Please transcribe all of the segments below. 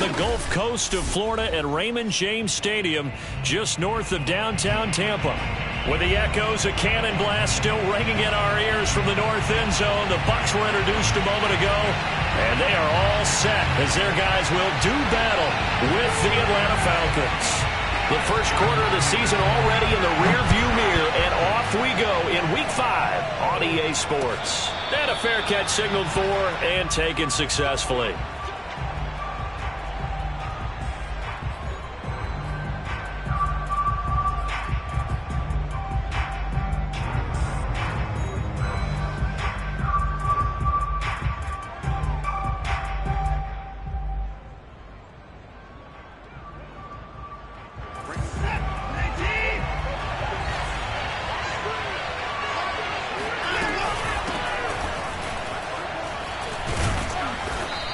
on the Gulf Coast of Florida at Raymond James Stadium, just north of downtown Tampa. With the echoes of cannon blast still ringing in our ears from the north end zone, the Bucs were introduced a moment ago, and they are all set as their guys will do battle with the Atlanta Falcons. The first quarter of the season already in the rearview mirror, and off we go in Week 5 on EA Sports. And a fair catch signaled for and taken successfully.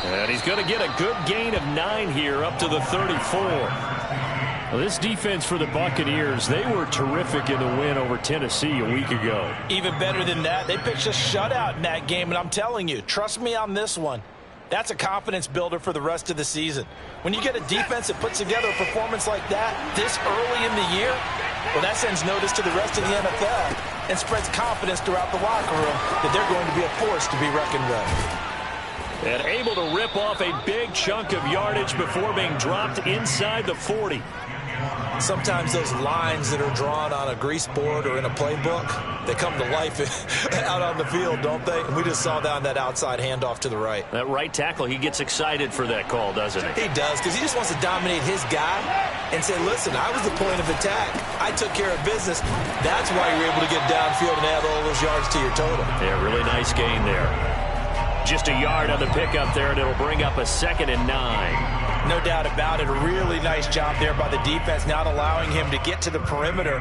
And he's going to get a good gain of 9 here up to the 34. Well, this defense for the Buccaneers, they were terrific in the win over Tennessee a week ago. Even better than that, they pitched a shutout in that game, and I'm telling you, trust me on this one, that's a confidence builder for the rest of the season. When you get a defense that puts together a performance like that this early in the year, well, that sends notice to the rest of the NFL and spreads confidence throughout the locker room that they're going to be a force to be reckoned with. And able to rip off a big chunk of yardage before being dropped inside the 40. Sometimes those lines that are drawn on a grease board or in a playbook, they come to life out on the field, don't they? And we just saw down that outside handoff to the right. That right tackle, he gets excited for that call, doesn't he? He does, because he just wants to dominate his guy and say, listen, I was the point of attack. I took care of business. That's why you're able to get downfield and add all those yards to your total. Yeah, really nice gain there. Just a yard on the pickup there, and it'll bring up a 2nd and 9. No doubt about it. A really nice job there by the defense, not allowing him to get to the perimeter.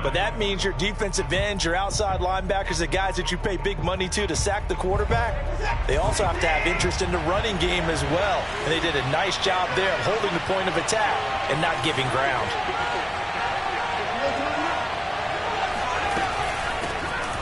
But that means your defensive ends, your outside linebackers, the guys that you pay big money to sack the quarterback, they also have to have interest in the running game as well. And they did a nice job there of holding the point of attack and not giving ground.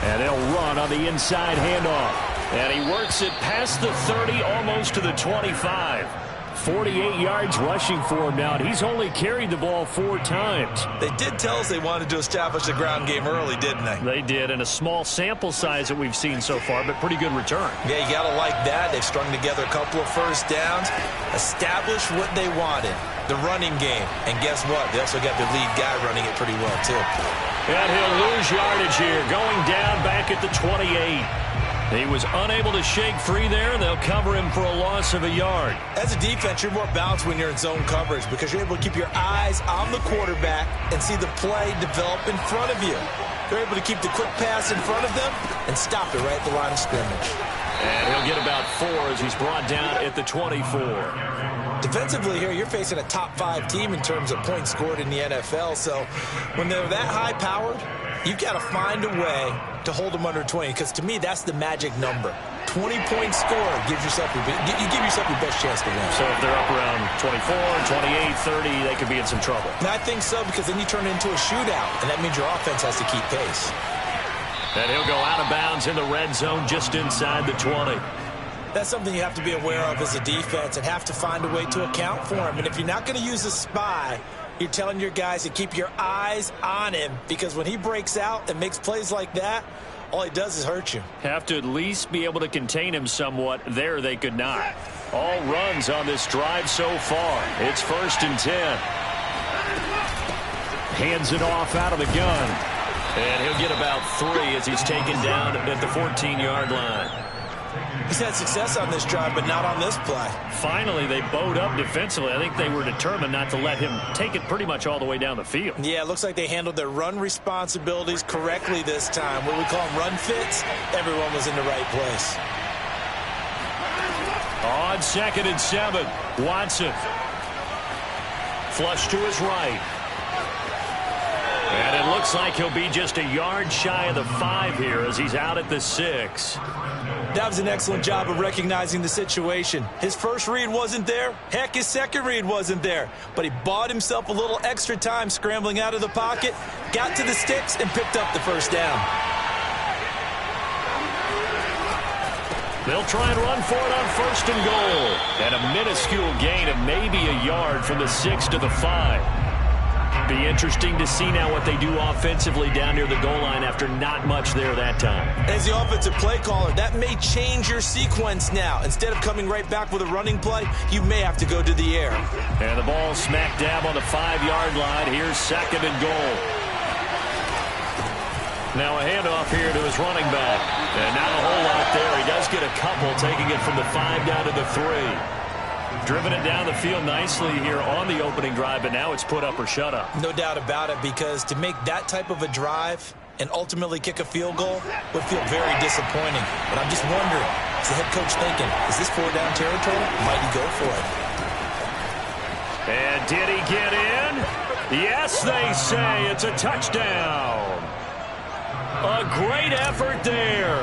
And they'll run on the inside handoff. And he works it past the 30, almost to the 25. 48 yards rushing for him now, and he's only carried the ball 4 times. They did tell us they wanted to establish the ground game early, didn't they? They did, and a small sample size that we've seen so far, but pretty good return. Yeah, you got to like that. They've strung together a couple of first downs, established what they wanted, the running game. And guess what? They also got their lead guy running it pretty well, too. And he'll lose yardage here, going down back at the 28. He was unable to shake free there, and they'll cover him for a loss of a yard. As a defense, you're more balanced when you're in zone coverage because you're able to keep your eyes on the quarterback and see the play develop in front of you. You're able to keep the quick pass in front of them and stop it right at the line of scrimmage. And he'll get about 4 as he's brought down at the 24. Defensively here, you're facing a top 5 team in terms of points scored in the NFL. So when they're that high-powered, you've got to find a way to hold them under 20, because to me, that's the magic number. 20-point score gives yourself you give yourself your best chance to win. So if they're up around 24, 28, 30, they could be in some trouble. And I think so, because then you turn it into a shootout, and that means your offense has to keep pace. And he'll go out of bounds in the red zone just inside the 20. That's something you have to be aware of as a defense and have to find a way to account for him. And if you're not going to use a spy, you're telling your guys to keep your eyes on him, because when he breaks out and makes plays like that, all he does is hurt you. Have to at least be able to contain him somewhat. There they could not. All runs on this drive so far. It's 1st and 10. Hands it off out of the gun. And he'll get about 3 as he's taken down at the 14-yard line. He's had success on this drive, but not on this play. Finally, they bowed up defensively. I think they were determined not to let him take it pretty much all the way down the field. Yeah, it looks like they handled their run responsibilities correctly this time. What we call them run fits, everyone was in the right place. On 2nd and 7, Watson. Flush to his right. And it looks like he'll be just a yard shy of the 5 here as he's out at the 6. That was an excellent job of recognizing the situation. His first read wasn't there. Heck, his second read wasn't there. But he bought himself a little extra time scrambling out of the pocket, got to the sticks, and picked up the first down. They'll try and run for it on 1st and goal. And a minuscule gain of maybe a yard from the 6 to the 5. Be interesting to see now what they do offensively down near the goal line after not much there that time. As the offensive play caller, that may change your sequence now. Instead of coming right back with a running play, you may have to go to the air. And the ball smack dab on the 5-yard line. Here's 2nd and goal. Now a handoff here to his running back. And not a whole lot there. He does get a couple, taking it from the 5 down to the 3. Driven it down the field nicely here on the opening drive, but now it's put up or shut up. No doubt about it, because to make that type of a drive and ultimately kick a field goal would feel very disappointing. But I'm just wondering, is the head coach thinking, is this 4-down territory? Might he go for it? And did he get in? Yes, they say it's a touchdown. A great effort there.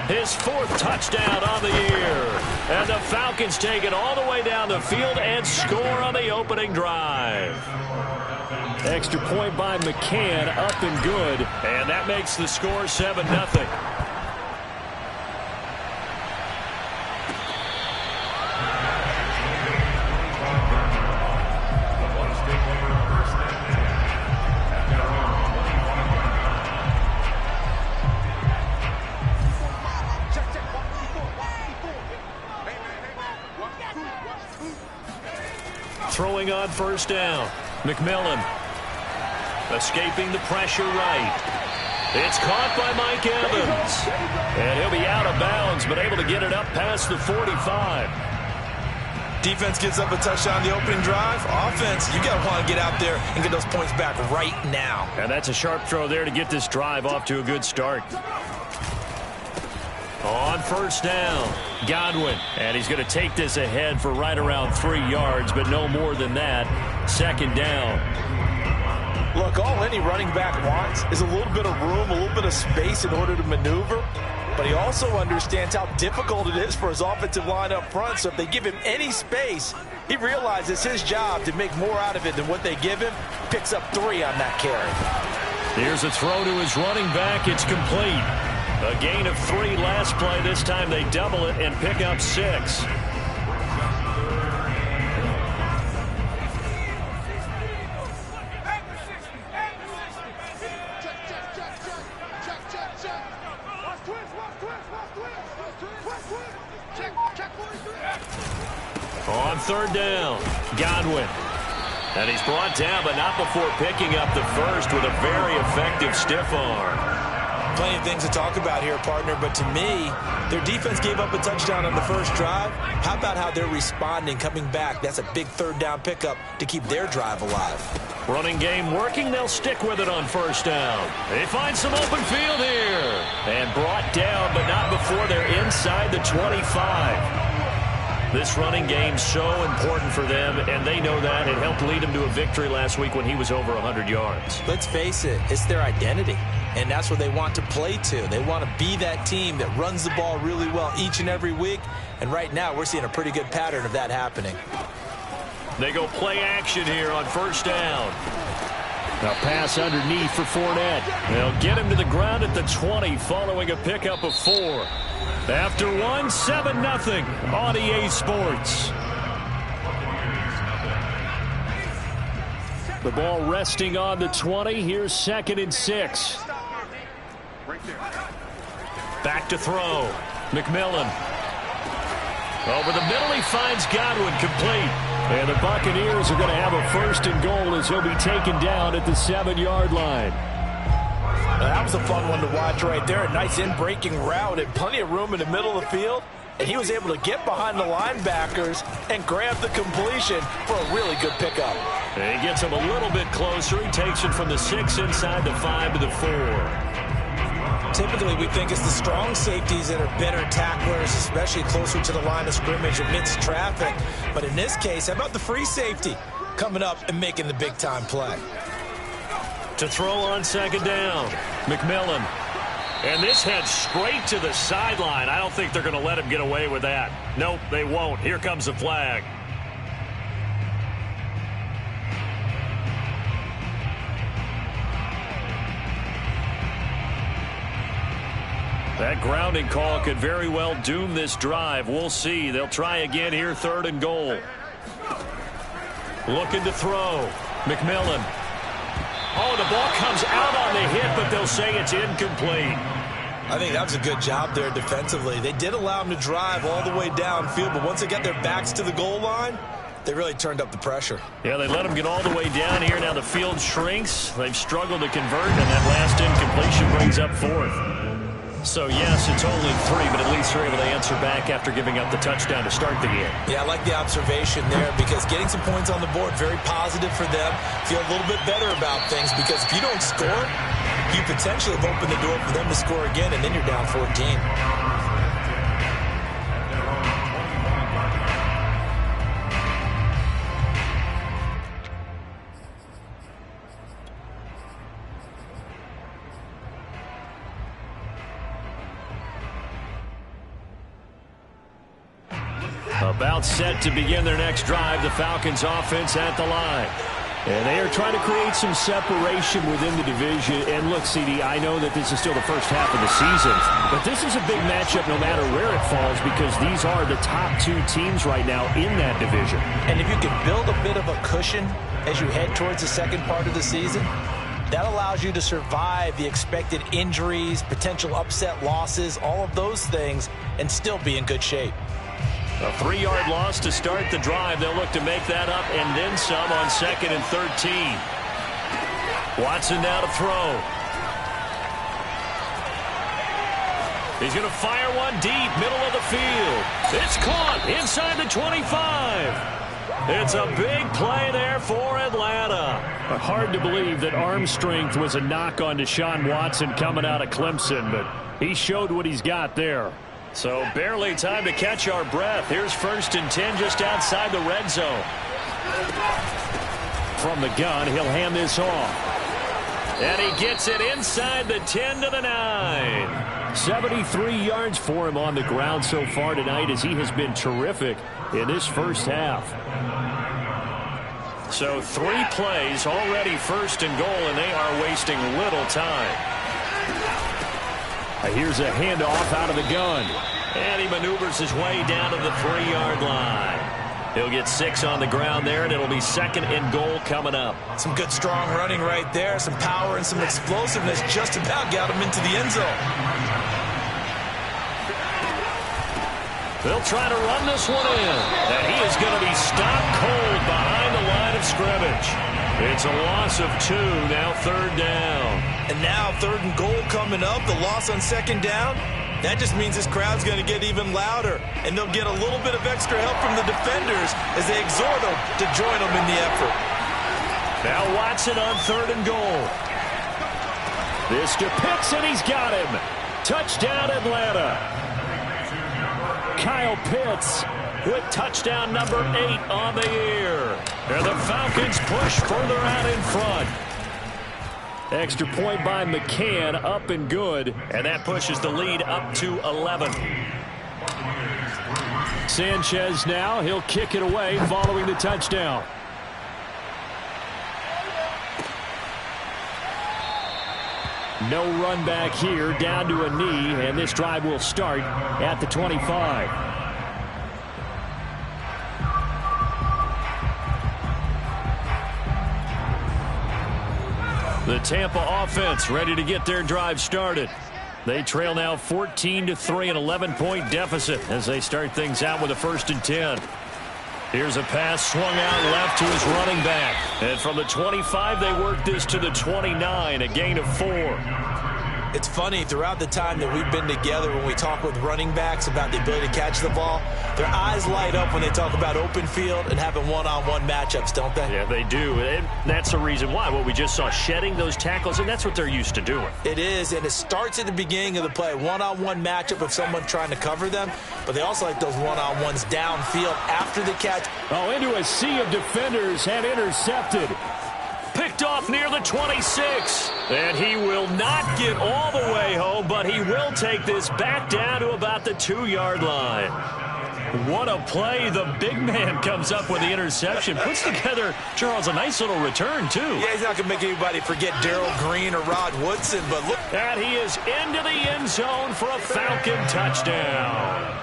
His 4th touchdown on the year. And the Falcons take it all the way down the field and score on the opening drive. Extra point by McCann, up and good. And that makes the score 7-0. Throwing on 1st down. McMillan escaping the pressure right. It's caught by Mike Evans. And he'll be out of bounds, but able to get it up past the 45. Defense gives up a touchdown the opening drive. Offense, you got to want to get out there and get those points back right now. And that's a sharp throw there to get this drive off to a good start. On 1st down, Godwin. And he's going to take this ahead for right around 3 yards, but no more than that. 2nd down. Look, all any running back wants is a little bit of room, a little bit of space in order to maneuver. But he also understands how difficult it is for his offensive line up front. So if they give him any space, he realizes it's his job to make more out of it than what they give him. Picks up 3 on that carry. Here's a throw to his running back. It's complete. A gain of 3 last play. This time they double it and pick up 6. On 3rd down, Godwin. And he's brought down, but not before picking up the 1st with a very effective stiff arm. Plenty of things to talk about here, partner, but to me, their defense gave up a touchdown on the 1st drive. How about how they're responding, coming back? That's a big 3rd down pickup to keep their drive alive. Running game working. They'll stick with it on 1st down. They find some open field here. And brought down, but not before they're inside the 25. This running game's so important for them, and they know that. It helped lead them to a victory last week when he was over 100 yards. Let's face it, it's their identity, and that's what they want to play to. They want to be that team that runs the ball really well each and every week, and right now we're seeing a pretty good pattern of that happening. They go play action here on 1st down. A pass underneath for Fournette. They'll get him to the ground at the 20 following a pickup of 4. After 1, 7-0 on EA Sports. The ball resting on the 20. Here's 2nd and 6. Back to throw. McMillan. Over the middle, he finds Godwin, complete. And the Buccaneers are going to have a 1st and goal as he'll be taken down at the 7-yard line. That was a fun one to watch right there. A nice in-breaking route and plenty of room in the middle of the field. And he was able to get behind the linebackers and grab the completion for a really good pickup. And he gets him a little bit closer. He takes it from the 6 inside the 5 to the 4. Typically, we think it's the strong safeties that are better tacklers, especially closer to the line of scrimmage amidst traffic. But in this case, how about the free safety coming up and making the big-time play? To throw on 2nd down, McMillan. And this heads straight to the sideline. I don't think they're going to let him get away with that. Nope, they won't. Here comes the flag. That That grounding call could very well doom this drive. We'll see. They'll try again here, 3rd and goal. Looking to throw. McMillan. Oh, the ball comes out on the hit, but they'll say it's incomplete. I think that was a good job there defensively. They did allow them to drive all the way downfield, but once they got their backs to the goal line, they really turned up the pressure. Yeah, they let them get all the way down here. Now the field shrinks. They've struggled to convert, and that last incompletion brings up 4th. So, yes, it's only 3, but at least they're able to answer back after giving up the touchdown to start the game. Yeah, I like the observation there because getting some points on the board, very positive for them. Feel a little bit better about things because if you don't score, you potentially have opened the door for them to score again, and then you're down 14. About set to begin their next drive, the Falcons offense at the line. And they are trying to create some separation within the division. And look, CD, I know that this is still the first half of the season, but this is a big matchup no matter where it falls because these are the top 2 teams right now in that division. And if you can build a bit of a cushion as you head towards the second part of the season, that allows you to survive the expected injuries, potential upset losses, all of those things, and still be in good shape. A 3-yard loss to start the drive. They'll look to make that up and then some on 2nd and 13. Watson now to throw. He's going to fire one deep, middle of the field. It's caught inside the 25. It's a big play there for Atlanta. Hard to believe that arm strength was a knock on Deshaun Watson coming out of Clemson, but he showed what he's got there. So barely time to catch our breath. Here's 1st and 10 just outside the red zone. From the gun, he'll hand this off. And he gets it inside the 10 to the 9. 73 yards for him on the ground so far tonight as he has been terrific in this first half. So 3 plays, already 1st and goal, and they are wasting little time. Here's a handoff out of the gun. And he maneuvers his way down to the 3-yard line. He'll get 6 on the ground there, and it'll be 2nd and goal coming up. Some good, strong running right there. Some power and some explosiveness just about got him into the end zone. They'll try to run this one in. And he is going to be stopped cold behind the line of scrimmage. It's a loss of 2, now 3rd down. And now 3rd and goal coming up, the loss on 2nd down. That just means this crowd's going to get even louder, and they'll get a little bit of extra help from the defenders as they exhort them to join them in the effort. Now Watson on 3rd and goal. This to Pitts, and he's got him. Touchdown, Atlanta. Kyle Pitts with touchdown number 8 on the year. And the Falcons push further out in front. Extra point by McCann, up and good, and that pushes the lead up to 11. Sanchez now, he'll kick it away following the touchdown. No run back here, down to a knee, and this drive will start at the 25. The Tampa offense ready to get their drive started. They trail now 14-3, an 11-point deficit as they start things out with a 1st and 10. Here's a pass swung out left to his running back. And from the 25, they work this to the 29, a gain of 4. It's funny, throughout the time that we've been together, when we talk with running backs about the ability to catch the ball, their eyes light up when they talk about open field and having one-on-one matchups, don't they? Yeah, they do. And that's the reason why. What we just saw, shedding those tackles, and that's what they're used to doing. It is, and it starts at the beginning of the play. One-on-one matchup with someone trying to cover them, but they also like those one-on-ones downfield after the catch. Oh, into a sea of defenders and intercepted. Picked off near the 26. And he will not get all the way home, but he will take this back down to about the 2-yard line. What a play. The big man comes up with the interception. Puts together, Charles, a nice little return, too. Yeah, he's not going to make anybody forget Darrell Green or Rod Woodson, but look. And he is into the end zone for a Falcon touchdown.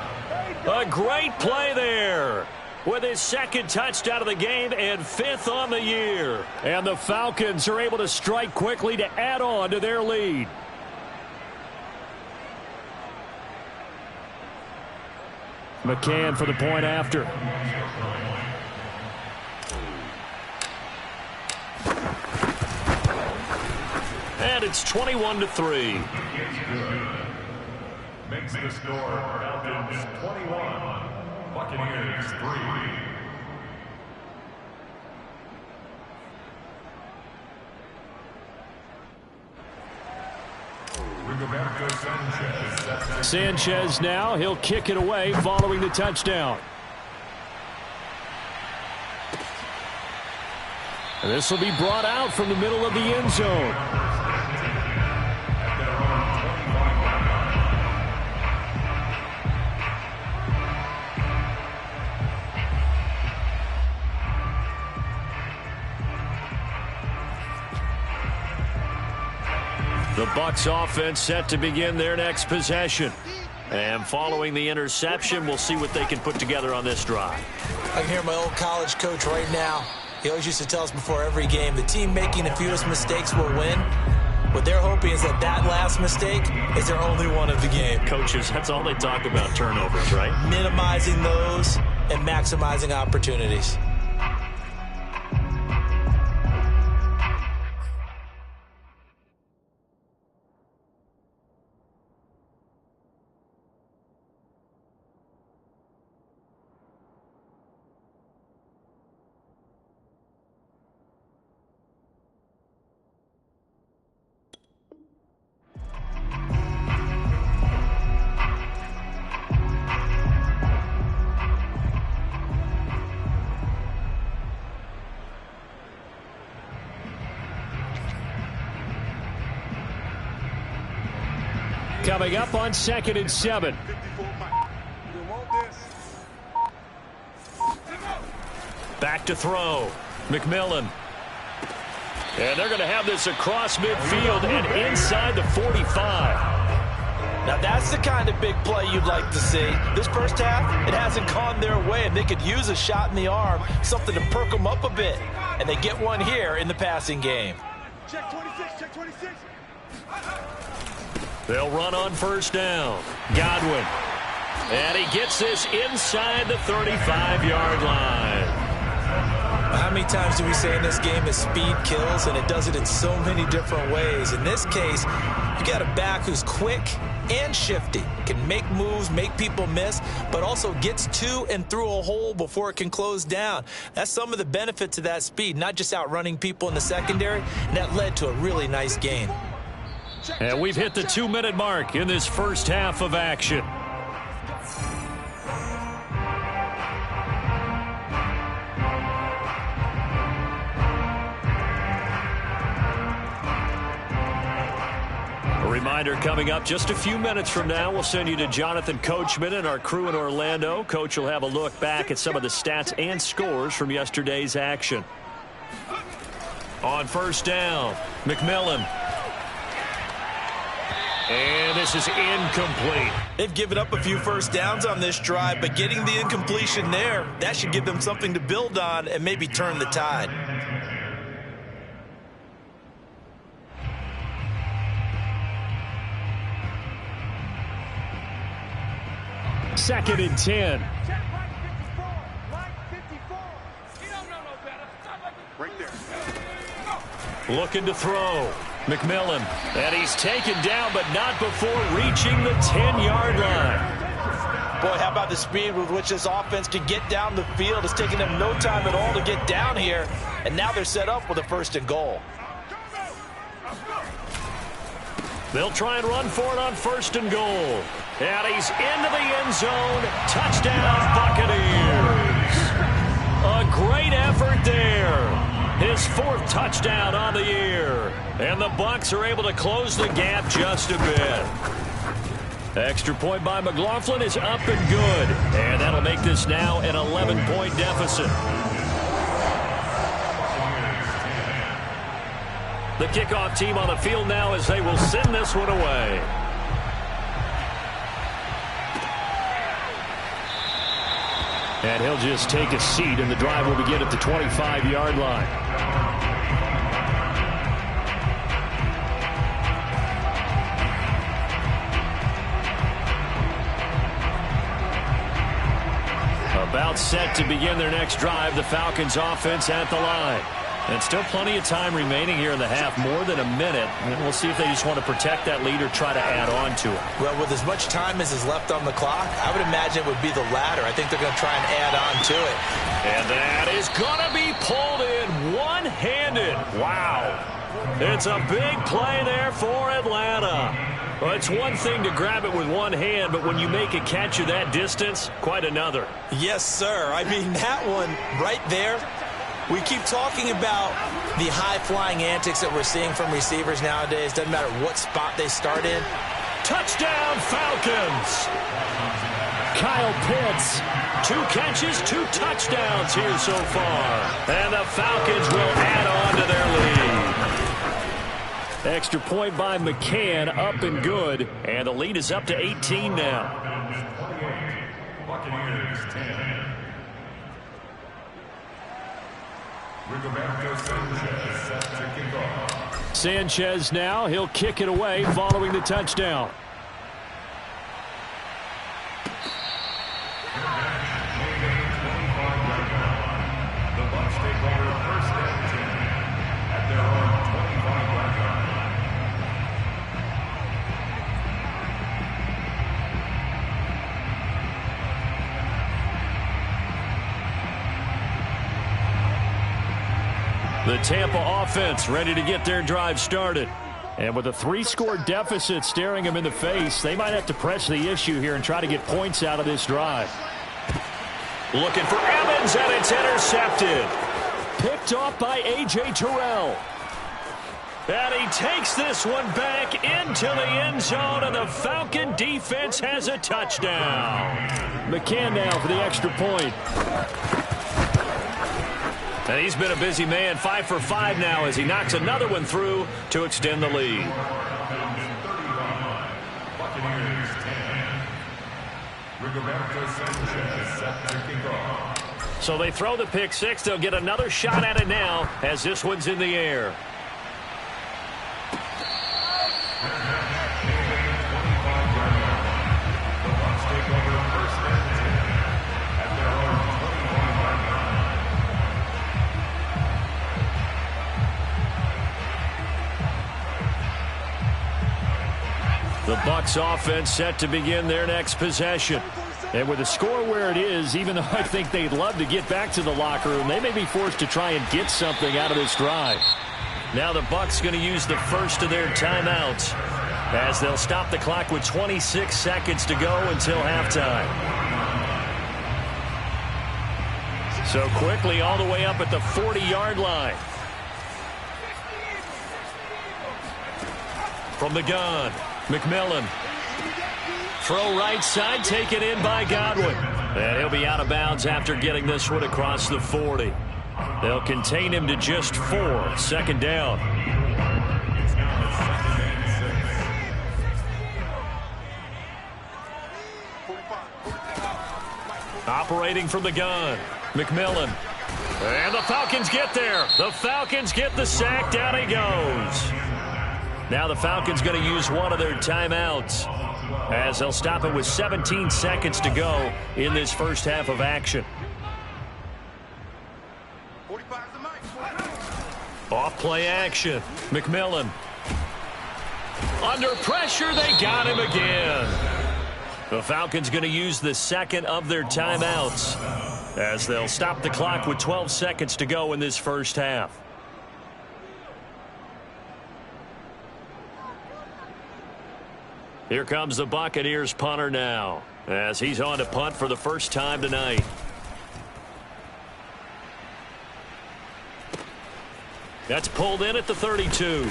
A great play there with his second touchdown of the game and 5th on the year. And the Falcons are able to strike quickly to add on to their lead. McCann for the point after. And it's 21-3. Makes the score Falcons 21, Buccaneers 3. Sanchez now, he'll kick it away following the touchdown. And this will be brought out from the middle of the end zone. The Bucs offense set to begin their next possession. And following the interception, we'll see what they can put together on this drive. I can hear my old college coach right now. He always used to tell us before every game, the team making the fewest mistakes will win. What they're hoping is that last mistake is their only one of the game. Coaches, that's all they talk about, turnovers, right? Minimizing those and maximizing opportunities. Coming up on 2nd and 7. Back to throw. McMillan. And they're going to have this across midfield and inside the 45. Now that's the kind of big play you'd like to see. This first half, it hasn't gone their way, and they could use a shot in the arm, something to perk them up a bit. And they get one here in the passing game. Check 26, check 26. They'll run on first down. Godwin. And he gets this inside the 35-yard line. How many times do we say in this game that speed kills, and it does it in so many different ways? In this case, you got a back who's quick and shifty, can make moves, make people miss, but also gets to and through a hole before it can close down. That's some of the benefits of that speed, not just outrunning people in the secondary, and that led to a really nice gain. And we've hit the 2-minute mark in this first half of action. A reminder coming up just a few minutes from now, we'll send you to Jonathan Coachman and our crew in Orlando. Coach will have a look back at some of the stats and scores from yesterday's action. On first down, McMillan. And this is incomplete. They've given up a few first downs on this drive, but getting the incompletion there, that should give them something to build on and maybe turn the tide. Second and 10. Looking to throw. McMillan. And he's taken down, but not before reaching the 10-yard line. Boy, how about the speed with which this offense can get down the field? It's taken them no time at all to get down here, and now they're set up with a 1st and goal. They'll try and run for it on 1st and goal. And he's into the end zone. Touchdown, Buccaneers. A great effort there. His 4th touchdown on the year. And the Bucs are able to close the gap just a bit. Extra point by McLaughlin is up and good. And that'll make this now an 11-point deficit. The kickoff team on the field now as they will send this one away. And he'll just take a seat, and the drive will begin at the 25-yard line. About set to begin their next drive, the Falcons offense at the line. And still plenty of time remaining here in the half, more than a minute. And we'll see if they just want to protect that lead or try to add on to it. Well, with as much time as is left on the clock, I would imagine it would be the latter. I think they're going to try and add on to it. And that is going to be pulled in one-handed. Wow. It's a big play there for Atlanta. Well, it's one thing to grab it with one hand, but when you make a catch of that distance, quite another. Yes, sir. I mean, that one right there, we keep talking about the high-flying antics that we're seeing from receivers nowadays. Doesn't matter what spot they start in. Touchdown, Falcons! Kyle Pitts, 2 catches, 2 touchdowns here so far. And the Falcons will add on to their lead. Extra point by McCann, up and good. And the lead is up to 18 now. Buccaneers 10. Sanchez now, he'll kick it away following the touchdown. The Bucs take over first and 10 at their own 25-yard line. The Tampa offense ready to get their drive started. And with a 3-score deficit staring them in the face, they might have to press the issue here and try to get points out of this drive. Looking for Evans, and it's intercepted. Picked off by A.J. Terrell. And he takes this one back into the end zone, and the Falcon defense has a touchdown. McCann now for the extra point. And he's been a busy man, 5 for 5 now as he knocks another one through to extend the lead. Buccaneers 10. Rigoberto Sanchez set to kick off. So they throw the pick six. They'll get another shot at it now as this one's in the air. The Bucs offense set to begin their next possession. And with the score where it is, even though I think they'd love to get back to the locker room, they may be forced to try and get something out of this drive. Now the Bucs going to use the first of their timeouts as they'll stop the clock with 26 seconds to go until halftime. So quickly all the way up at the 40-yard line. From the gun, McMillan. Throw right side, taken in by Godwin. And he'll be out of bounds after getting this one across the 40. They'll contain him to just 4. Second down. Operating from the gun, McMillan. And the Falcons get there. The Falcons get the sack. Down he goes. Now the Falcons going to use one of their timeouts as they'll stop it with 17 seconds to go in this first half of action. Off play action. McMillan. Under pressure, they got him again. The Falcons going to use the second of their timeouts as they'll stop the clock with 12 seconds to go in this first half. Here comes the Buccaneers punter now as he's on to punt for the first time tonight. That's pulled in at the 32.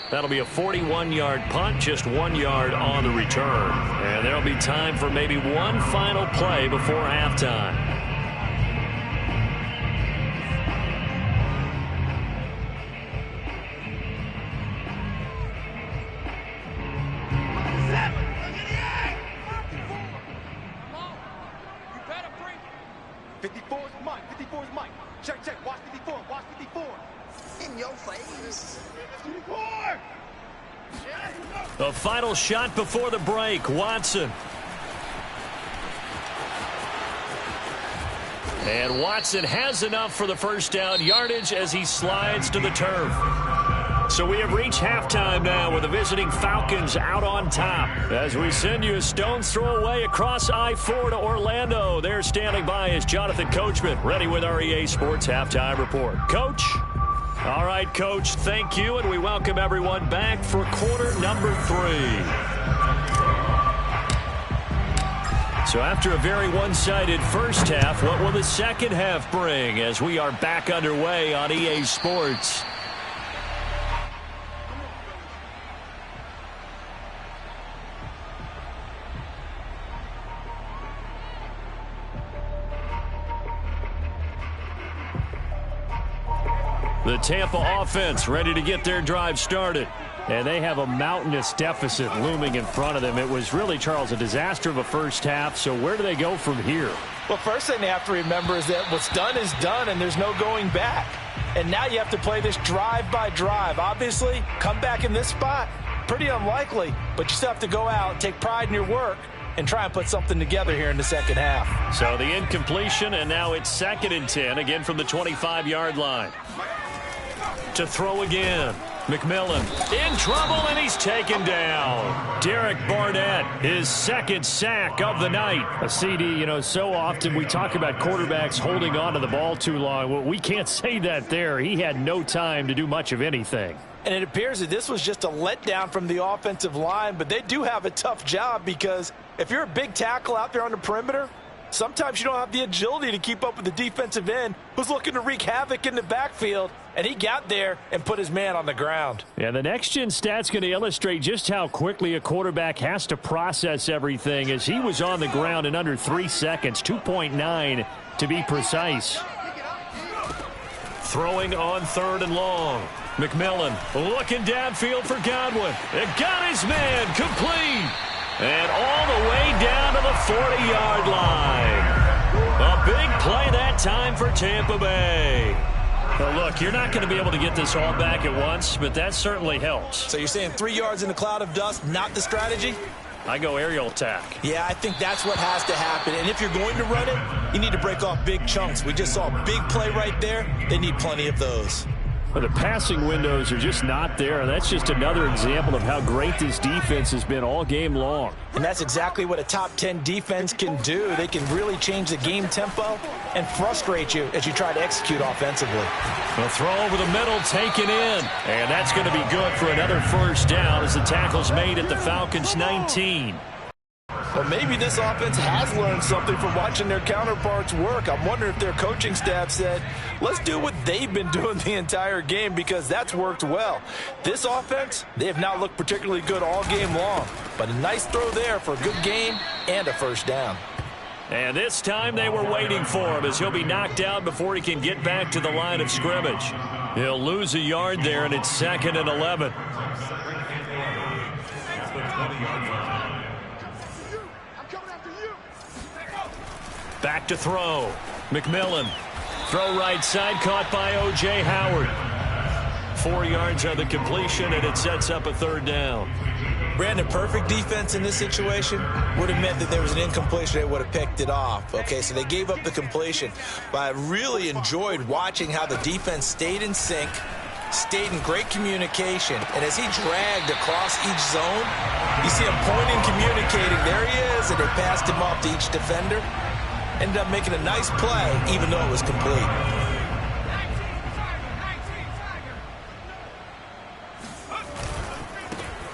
That'll be a 41-yard punt, just 1 yard on the return. And there'll be time for maybe one final play before halftime. The final shot before the break, Watson. And Watson has enough for the first down yardage as he slides to the turf. So we have reached halftime now with the visiting Falcons out on top. As we send you a stone's throw away across I-4 to Orlando. There standing by is Jonathan Coachman, ready with our EA Sports Halftime Report. Coach? All right, Coach, thank you, and we welcome everyone back for quarter number 3. So after a very one-sided first half, what will the second half bring as we are back underway on EA Sports? The Tampa offense ready to get their drive started. And they have a mountainous deficit looming in front of them. It was really, Charles, a disaster of a first half. So where do they go from here? Well, first thing they have to remember is that what's done is done, and there's no going back. And now you have to play this drive by drive. Obviously, come back in this spot, pretty unlikely. But you still have to go out, take pride in your work, and try and put something together here in the second half. So the incompletion, and now it's 2nd and 10, again from the 25-yard line. To throw again. McMillan in trouble, and he's taken down. Derek Barnett, his 2nd sack of the night. A CD, so often we talk about quarterbacks holding on to the ball too long. Well, we can't say that there. He had no time to do much of anything. And it appears that this was just a letdown from the offensive line, but they do have a tough job because if you're a big tackle out there on the perimeter, sometimes you don't have the agility to keep up with the defensive end who's looking to wreak havoc in the backfield, and he got there and put his man on the ground. Yeah, the next-gen stat's going to illustrate just how quickly a quarterback has to process everything as he was on the ground in under 3 seconds, 2.9 to be precise. Throwing on 3rd and long. McMillan looking downfield for Godwin. It got his man complete. And all the way down to the 40-yard line. A big play that time for Tampa Bay. Well, look, you're not going to be able to get this all back at once, but that certainly helps. So you're saying 3 yards in a cloud of dust, not the strategy? I go aerial attack. Yeah, I think that's what has to happen. And if you're going to run it, you need to break off big chunks. We just saw a big play right there. They need plenty of those. But the passing windows are just not there, and that's just another example of how great this defense has been all game long. And that's exactly what a top 10 defense can do. They can really change the game tempo and frustrate you as you try to execute offensively. A throw over the middle, taken in. And that's going to be good for another first down as the tackle's made at the Falcons' 19. Well, maybe this offense has learned something from watching their counterparts work. I'm wondering if their coaching staff said, let's do what they've been doing the entire game because that's worked well. This offense, they have not looked particularly good all game long. But a nice throw there for a good game and a first down. And this time they were waiting for him as he'll be knocked out before he can get back to the line of scrimmage. He'll lose a yard there, and it's 2nd and 11. Back to throw. McMillan. Throw right side, caught by O.J. Howard. 4 yards on the completion, and it sets up a 3rd down. Brandon, perfect defense in this situation would have meant that there was an incompletion. They would have picked it off. Okay, so they gave up the completion. But I really enjoyed watching how the defense stayed in sync, stayed in great communication. And as he dragged across each zone, you see him pointing, communicating. There he is, and they passed him off to each defender. Ended up making a nice play, even though it was complete.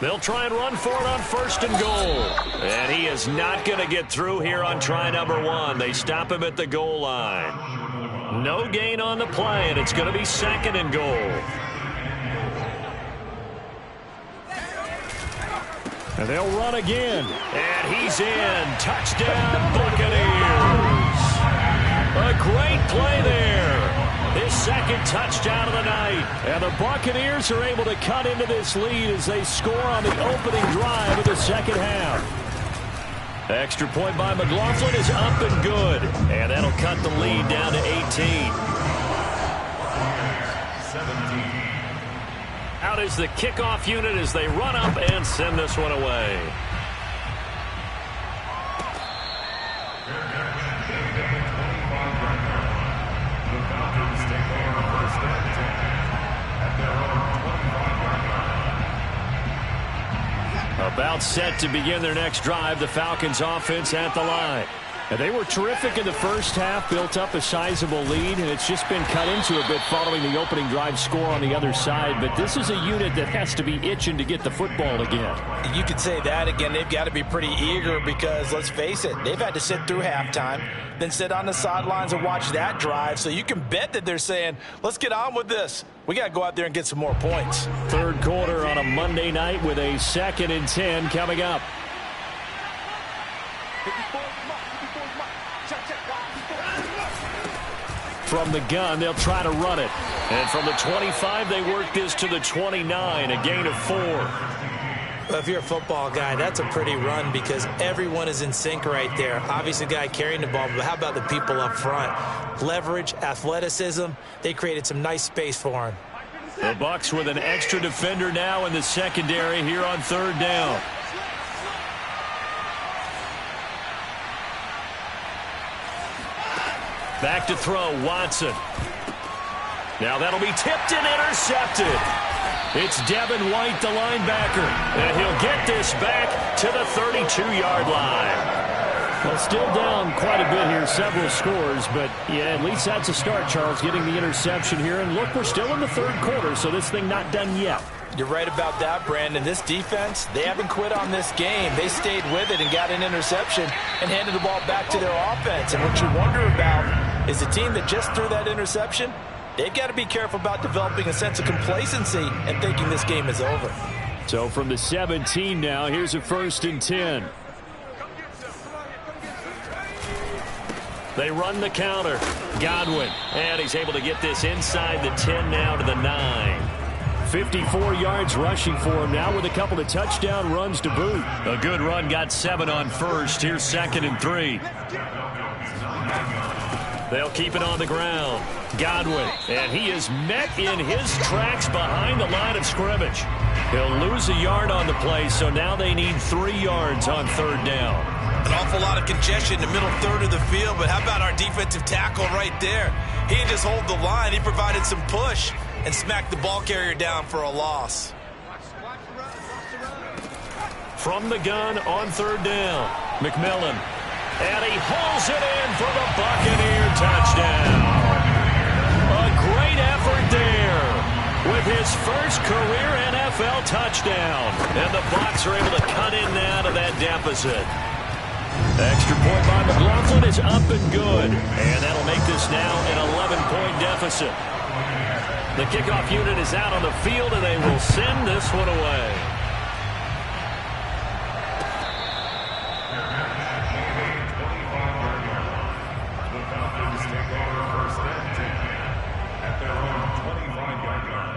They'll try and run for it on 1st and goal. And he is not going to get through here on try number 1. They stop him at the goal line. No gain on the play, and it's going to be 2nd and goal. And they'll run again. And he's in. Touchdown, Buccaneers. A great play there. His second touchdown of the night. And the Buccaneers are able to cut into this lead as they score on the opening drive of the second half. Extra point by McLaughlin is up and good. And that'll cut the lead down to 18. 17. Out is the kickoff unit as they run up and send this one away. The Falcons take over first and 10 at their own 25-yard line. About set to begin their next drive, the Falcons offense at the line. And they were terrific in the first half, built up a sizable lead, and it's just been cut into a bit following the opening drive score on the other side. But this is a unit that has to be itching to get the football again. You could say that again. They've got to be pretty eager because, let's face it, they've had to sit through halftime, then sit on the sidelines and watch that drive. So you can bet that they're saying, let's get on with this. We got to go out there and get some more points. Third quarter on a Monday night with a 2nd and 10 coming up. From the gun, they'll try to run it. And from the 25, they work this to the 29, a gain of 4. Well, if you're a football guy, that's a pretty run because everyone is in sync right there. Obviously, the guy carrying the ball, but how about the people up front? Leverage, athleticism, they created some nice space for him. The Bucs with an extra defender now in the secondary here on 3rd down. Back to throw, Watson. Now that'll be tipped and intercepted. It's Devin White, the linebacker, and he'll get this back to the 32-yard line. Well, still down quite a bit here, several scores, but yeah, at least that's a start, Charles, getting the interception here. And look, we're still in the 3rd quarter, so this thing not done yet. You're right about that, Brandon. This defense, they haven't quit on this game. They stayed with it and got an interception and handed the ball back to their offense. And what you wonder about is the team that just threw that interception, they've got to be careful about developing a sense of complacency and thinking this game is over. So from the 17 now, here's a 1st and 10. They run the counter. Godwin, and he's able to get this inside the 10 now to the 9. 54 yards rushing for him now with a couple of touchdown runs to boot. A good run, got 7 on first. Here's 2nd and 3. They'll keep it on the ground. Godwin, and he is met in his tracks behind the line of scrimmage. He'll lose a yard on the play, so now they need 3 yards on 3rd down. An awful lot of congestion in the middle third of the field, but how about our defensive tackle right there? He didn't just hold the line. He provided some push and smacked the ball carrier down for a loss. From the gun on 3rd down, McMillan. And he hauls it in for the Buccaneer touchdown. A great effort there with his first career NFL touchdown. And the Bucs are able to cut in now to that deficit. Extra point by McLaughlin is up and good. And that'll make this now an 11-point deficit. The kickoff unit is out on the field, and they will send this one away. The Falcons take over first and 10 at their own 25-yard line.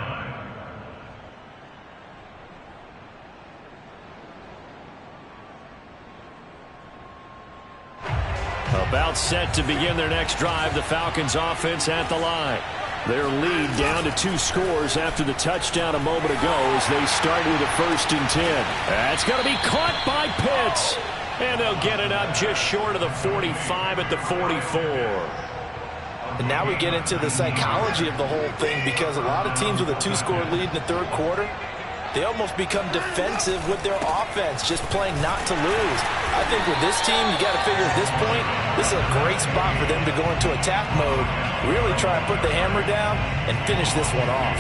About set to begin their next drive, the Falcons offense at the line. Their lead down to 2 scores after the touchdown a moment ago as they start with a 1st and 10. That's going to be caught by Pitts. And they'll get it up just short of the 45 at the 44. And now we get into the psychology of the whole thing because a lot of teams with a 2-score lead in the 3rd quarter, they almost become defensive with their offense, just playing not to lose. I think with this team, you got to figure at this point, this is a great spot for them to go into attack mode, really try and put the hammer down and finish this one off.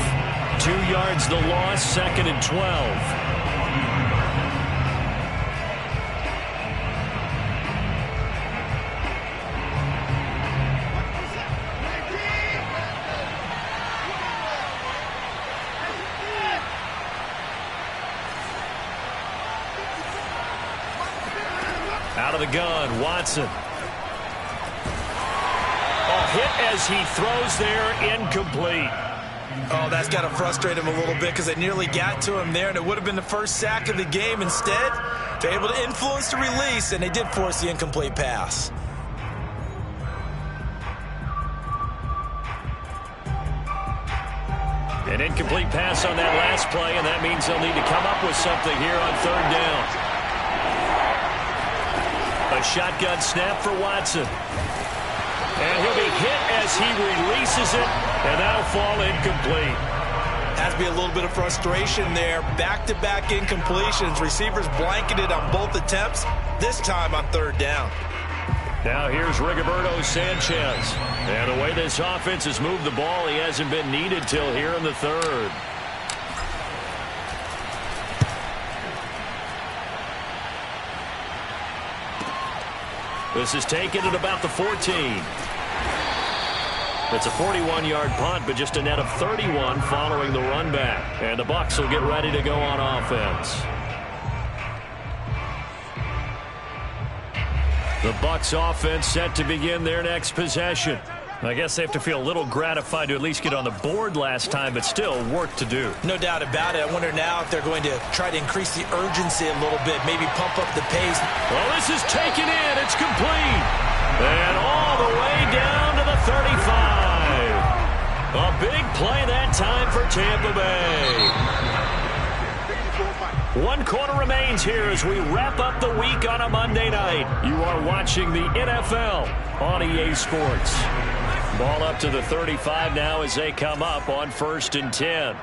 2 yards the loss, 2nd and 12. Out of the gun, Watson. Oh, hit as he throws there, incomplete. Oh, that's got to frustrate him a little bit because they nearly got to him there, and it would have been the first sack of the game. Instead, they're able to influence the release, and they did force the incomplete pass. An incomplete pass on that last play, and that means they'll need to come up with something here on third down. A shotgun snap for Watson. And he'll be hit as he releases it, and that'll fall incomplete. Has to be a little bit of frustration there. Back-to-back incompletions. Receivers blanketed on both attempts, this time on third down. Now here's Rigoberto Sanchez. And the way this offense has moved the ball, he hasn't been needed till here in the third. This is taken at about the 14. It's a 41-yard punt, but just a net of 31 following the run back. And the Bucs will get ready to go on offense. The Bucs offense set to begin their next possession. I guess they have to feel a little gratified to at least get on the board last time, but still work to do. No doubt about it. I wonder now if they're going to try to increase the urgency a little bit, maybe pump up the pace. Well, this is taken in. It's complete. And all the way down to the 35. A big play that time for Tampa Bay. 1 quarter remains here as we wrap up the week on a Monday night. You are watching the NFL on EA Sports. Ball up to the 35 now as they come up on 1st and 10.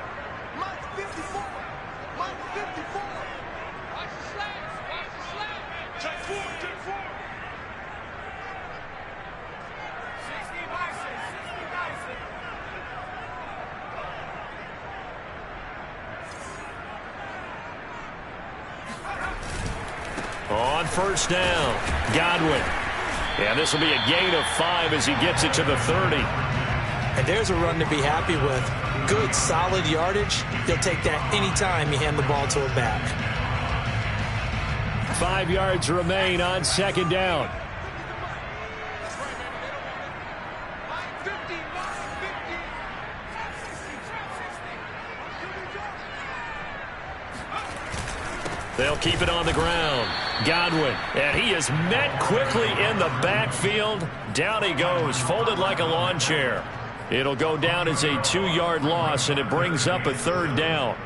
On 1st down, Godwin. And this will be a gain of 5 as he gets it to the 30. And there's a run to be happy with. Good, solid yardage. You'll take that anytime you hand the ball to a back. 5 yards remain on 2nd down. They'll keep it on the ground. Godwin, and he is met quickly in the backfield. Down he goes, folded like a lawn chair. It'll go down as a 2-yard loss, and it brings up a 3rd down.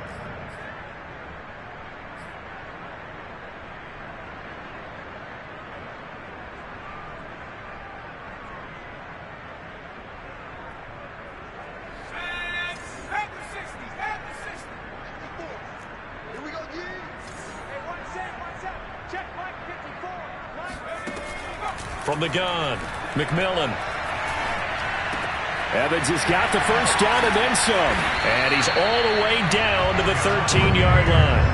From the gun, McMillan. Evans has got the 1st down and then some. And he's all the way down to the 13-yard line.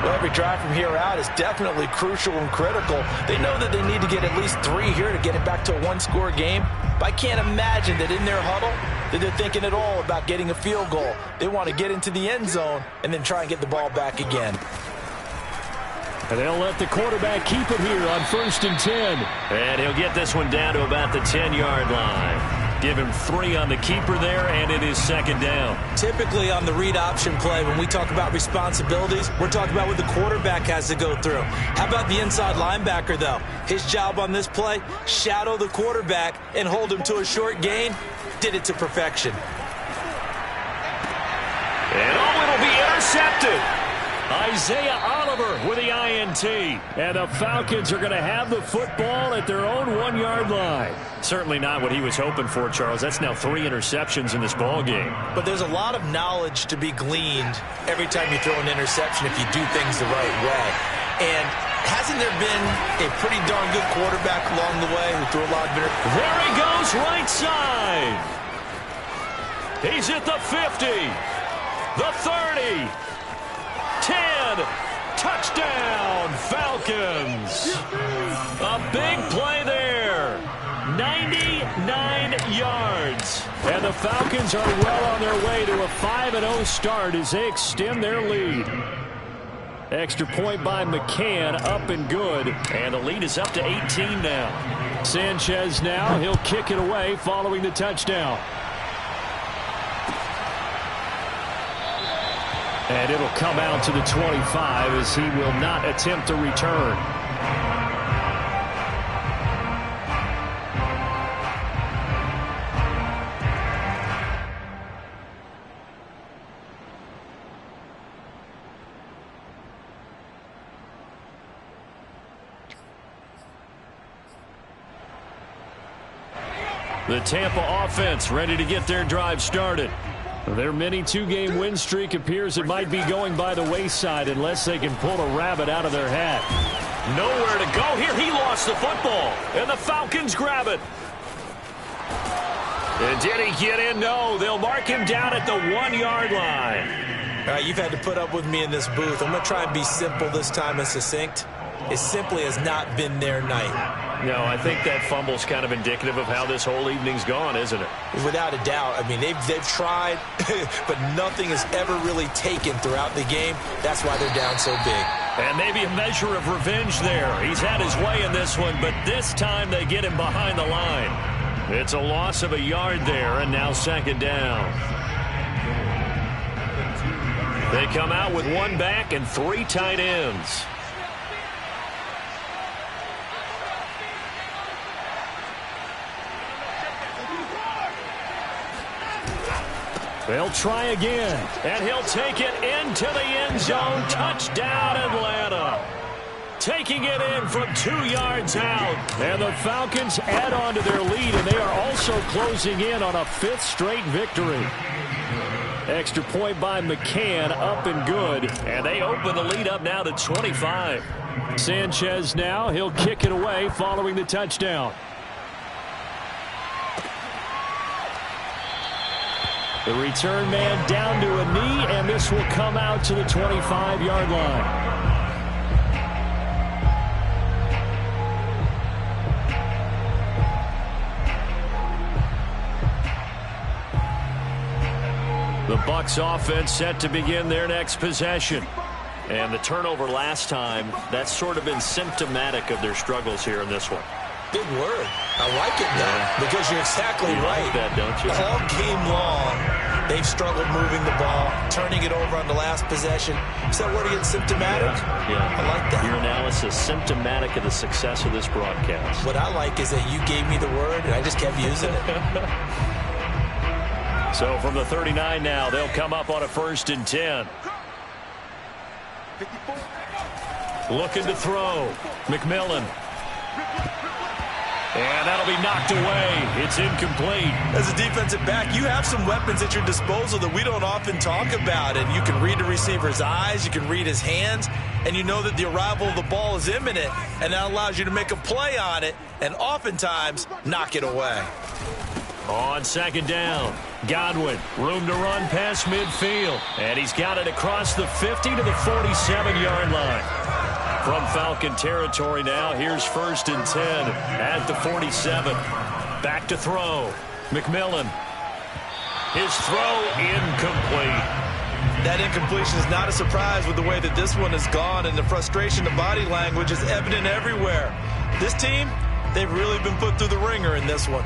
Well, every drive from here out is definitely crucial and critical. They know that they need to get at least 3 here to get it back to a 1-score game. But I can't imagine that in their huddle that they're thinking at all about getting a field goal. They want to get into the end zone and then try and get the ball back again. And they'll let the quarterback keep it here on 1st and 10. And he'll get this one down to about the 10-yard line. Give him 3 on the keeper there, and it is 2nd down. Typically on the read option play, when we talk about responsibilities, we're talking about what the quarterback has to go through. How about the inside linebacker, though? His job on this play, shadow the quarterback and hold him to a short gain. Did it to perfection. And it'll be intercepted. Isaiah Oliver with the INT. And the Falcons are going to have the football at their own 1-yard line. Certainly not what he was hoping for, Charles. That's now 3 interceptions in this ball game. But there's a lot of knowledge to be gleaned every time you throw an interception if you do things the right way. And hasn't there been a pretty darn good quarterback along the way who threw a lot of There he goes, right side. He's at the 50, the 30, 10, touchdown, Falcons. A big play there, 99 yards. And the Falcons are well on their way to a 5-0 start as they extend their lead. Extra point by McCann, up and good. And the lead is up to 18 now. Sanchez now, he'll kick it away following the touchdown. And it'll come out to the 25 as he will not attempt a return. The Tampa offense ready to get their drive started. Their mini two-game win streak appears it might be going by the wayside unless they can pull a rabbit out of their hat. Nowhere to go here. He lost the football, and the Falcons grab it. And did he get in? No, they'll mark him down at the 1-yard line. All right, you've had to put up with me in this booth. I'm going to try and be simple this time and succinct. It simply has not been their night. No, I think that fumble's kind of indicative of how this whole evening's gone, isn't it? Without a doubt. I mean, they've tried, but nothing has ever really taken throughout the game. That's why they're down so big. And maybe a measure of revenge there. He's had his way in this one, but this time they get him behind the line. It's a loss of a yard there, and now second down. They come out with one back and 3 tight ends. They'll try again, and he'll take it into the end zone. Touchdown, Atlanta. Taking it in from 2 yards out. And the Falcons add on to their lead, and they are also closing in on a 5th straight victory. Extra point by McCann, up and good. And they open the lead up now to 25. Sanchez now, he'll kick it away following the touchdown. The return man down to a knee, and this will come out to the 25-yard line. The Bucs offense set to begin their next possession. And the turnover last time, that's sort of been symptomatic of their struggles here in this one. Big word. I like it now because you're exactly right. Like that, don't you? All game long, they've struggled moving the ball, turning it over on the last possession. Is that word again, symptomatic? Yeah. I like that. Your analysis, symptomatic of the success of this broadcast. What I like is that you gave me the word, and I just kept using it. So from the 39 now, they'll come up on a 1st and 10. Looking to throw. McMillan. And that'll be knocked away. It's incomplete. As a defensive back, you have some weapons at your disposal that we don't often talk about. And you can read the receiver's eyes, you can read his hands, and you know that the arrival of the ball is imminent. And that allows you to make a play on it and oftentimes knock it away. On second down, Godwin, room to run past midfield. And he's got it across the 50 to the 47-yard line. From Falcon territory now, here's 1st and 10 at the 47. Back to throw. McMillan. His throw incomplete. That incompletion is not a surprise with the way that this one has gone, and the frustration, the body language is evident everywhere. This team, they've really been put through the ringer in this one.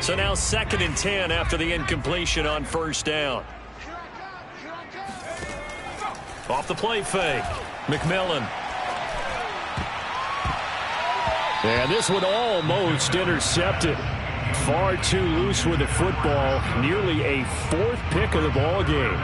So now 2nd and 10 after the incompletion on 1st down. Off the play fake. McMillan. And this one almost intercepted. Far too loose with the football. Nearly a 4th pick of the ball game.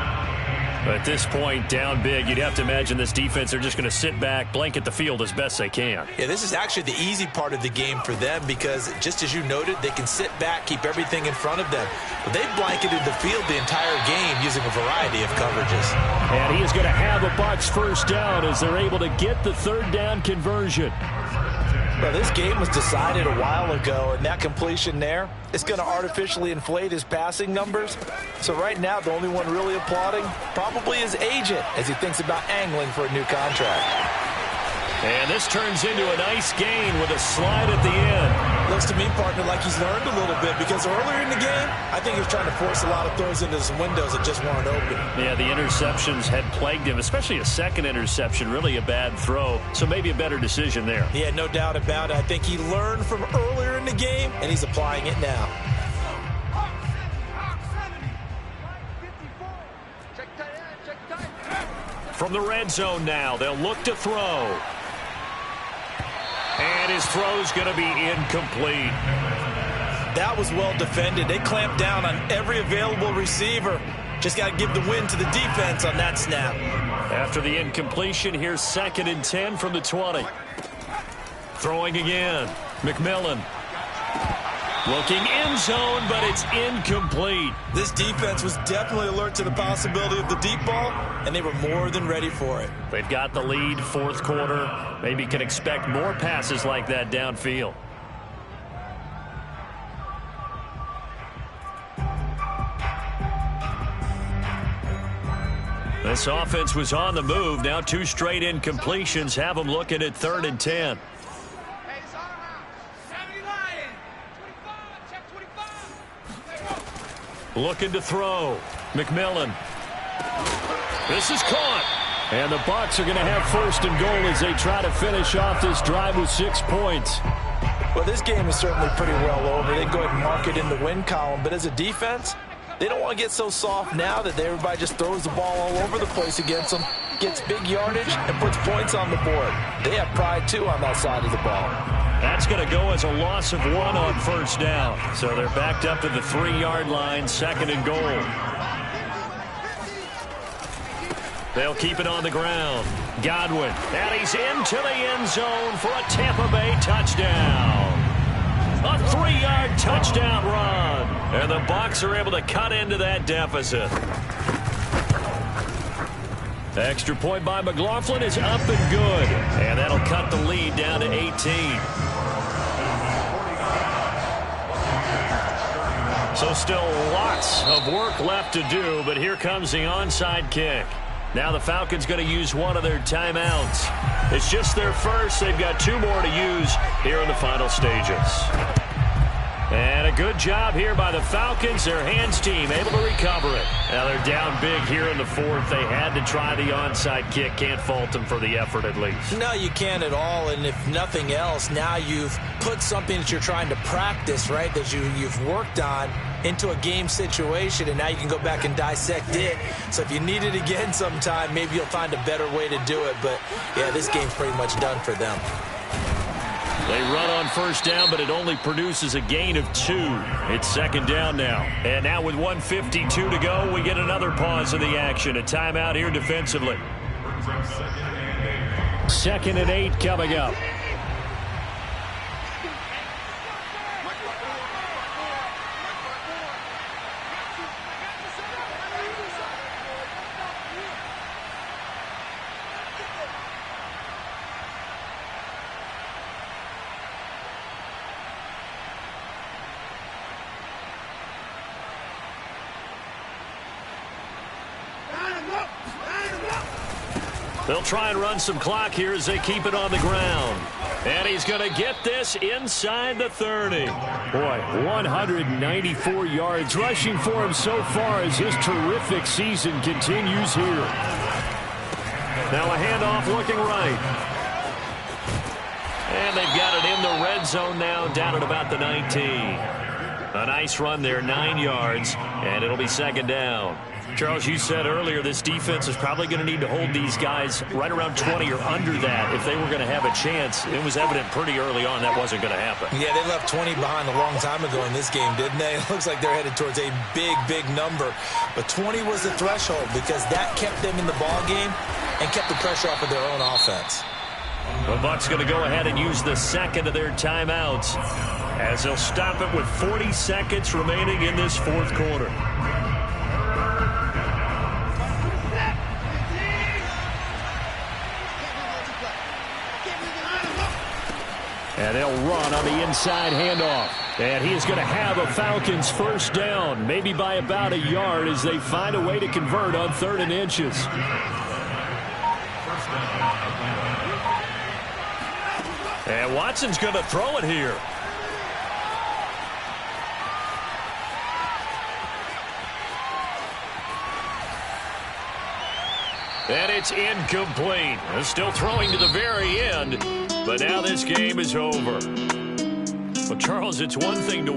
At this point, down big, you'd have to imagine this defense are just going to sit back, blanket the field as best they can. Yeah, this is actually the easy part of the game for them because, just as you noted, they can sit back, keep everything in front of them. But they've blanketed the field the entire game using a variety of coverages. And he is going to have a Bucs 1st down as they're able to get the 3rd down conversion. Well, this game was decided a while ago, and that completion there is going to artificially inflate his passing numbers. So right now, the only one really applauding probably his agent as he thinks about angling for a new contract. And this turns into a nice gain with a slide at the end. Look, looks to me, partner, like he's learned a little bit, because earlier in the game, I think he was trying to force a lot of throws into some windows that just weren't open. Yeah, the interceptions had plagued him, especially a second interception, really a bad throw. So maybe a better decision there. Yeah, no doubt about it. I think he learned from earlier in the game, and he's applying it now. From the red zone now, they'll look to throw. And his throw's going to be incomplete. That was well defended. They clamped down on every available receiver. Just got to give the win to the defense on that snap. After the incompletion, here's 2nd and 10 from the 20. Throwing again. McMillan. Looking end zone, but it's incomplete. This defense was definitely alert to the possibility of the deep ball, and they were more than ready for it. They've got the lead, 4th quarter. Maybe can expect more passes like that downfield. This offense was on the move. Now 2 straight incompletions have them looking at 3rd and 10. Looking to throw. McMillan. This is caught. And the Bucs are going to have 1st and goal as they try to finish off this drive with 6 points. Well, this game is certainly pretty well over. They go ahead and mark it in the win column. But as a defense, they don't want to get so soft now that everybody just throws the ball all over the place against them, gets big yardage, and puts points on the board. They have pride, too, on that side of the ball. That's going to go as a loss of 1 on 1st down. So they're backed up to the 3-yard line, 2nd and goal. They'll keep it on the ground. Godwin, and he's into the end zone for a Tampa Bay touchdown. A 3-yard touchdown run. And the Bucs are able to cut into that deficit. The extra point by McLaughlin is up and good. And that'll cut the lead down to 18. So still lots of work left to do, but here comes the onside kick. Now the Falcons going to use one of their timeouts. It's just their first. They've got 2 more to use here in the final stages. And a good job here by the Falcons. Their hands team able to recover it. Now they're down big here in the 4th. They had to try the onside kick. Can't fault them for the effort at least. No, you can't at all. And if nothing else, now you've put something that you're trying to practice, right, that you've worked on into a game situation, and now you can go back and dissect it. So if you need it again sometime, maybe you'll find a better way to do it. But, yeah, this game's pretty much done for them. They run on 1st down, but it only produces a gain of 2. It's 2nd down now. And now with 1:52 to go, we get another pause in the action. A timeout here defensively. 2nd and 8 coming up. They'll try and run some clock here as they keep it on the ground. And he's going to get this inside the 30. Boy, 194 yards rushing for him so far as his terrific season continues here. Now a handoff looking right. And they've got it in the red zone now, down at about the 19. A nice run there, 9 yards, and it'll be 2nd down. Charles, you said earlier this defense is probably going to need to hold these guys right around 20 or under that if they were going to have a chance. It was evident pretty early on that wasn't going to happen. Yeah, they left 20 behind a long time ago in this game, didn't they? It looks like they're headed towards a big, big number. But 20 was the threshold because that kept them in the ball game and kept the pressure off of their own offense. The Bucs going to go ahead and use the 2nd of their timeouts as they'll stop it with 40 seconds remaining in this 4th quarter. And they'll run on the inside handoff. And he is going to have a Falcons 1st down, maybe by about a yard as they find a way to convert on 3rd and inches. And Watson's going to throw it here. And it's incomplete. Still throwing to the very end, but now this game is over. Well, Charles, it's one thing to